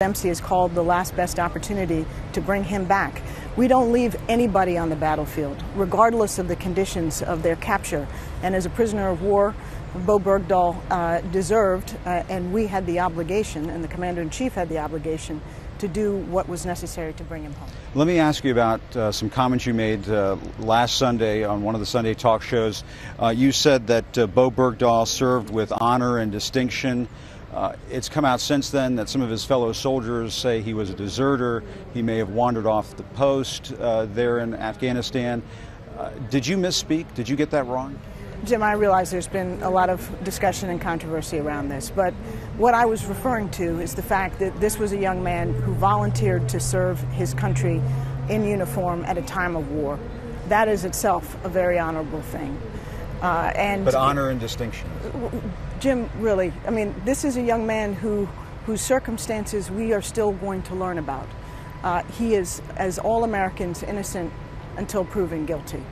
Dempsey is called the last best opportunity to bring him back. We don't leave anybody on the battlefield, regardless of the conditions of their capture. And as a prisoner of war, Bo Bergdahl deserved, and we had the obligation, and the Commander-in-Chief had the obligation, to do what was necessary to bring him home. Let me ask you about some comments you made last Sunday on one of the Sunday talk shows. You said that Bo Bergdahl served with honor and distinction. It's come out since then that some of his fellow soldiers say he was a deserter. He may have wandered off the post there in Afghanistan. Did you misspeak? Did you get that wrong? Jim, I realize there's been a lot of discussion and controversy around this, but what I was referring to is the fact that this was a young man who volunteered to serve his country in uniform at a time of war. That is itself a very honorable thing. But honor and distinction. Jim, really, I mean, this is a young man whose circumstances we are still going to learn about. He is, as all Americans, innocent until proven guilty.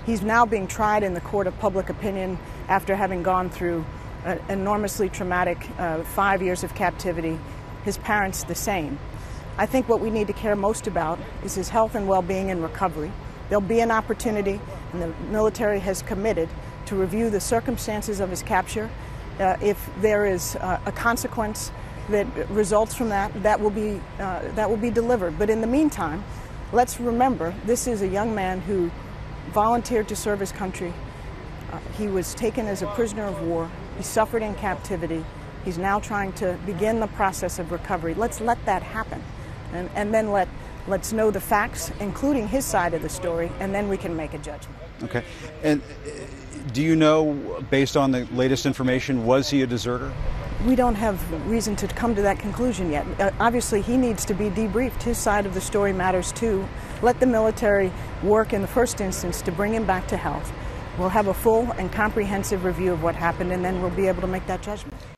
He's now being tried in the court of public opinion after having gone through an enormously traumatic 5 years of captivity. His parents the same. I think what we need to care most about is his health and well-being and recovery. There'll be an opportunity, and the military has committed to review the circumstances of his capture. If there is a consequence that results from that, that will be delivered. But in the meantime, let's remember this is a young man who volunteered to serve his country. He was taken as a prisoner of war. He suffered in captivity. He's now trying to begin the process of recovery. Let's let that happen, and then let's know the facts, including his side of the story, and then we can make a judgment. Okay. And do you know, based on the latest information, was he a deserter? We don't have reason to come to that conclusion yet. Obviously, he needs to be debriefed. His side of the story matters too. Let the military work in the first instance to bring him back to health. We'll have a full and comprehensive review of what happened, and then we'll be able to make that judgment.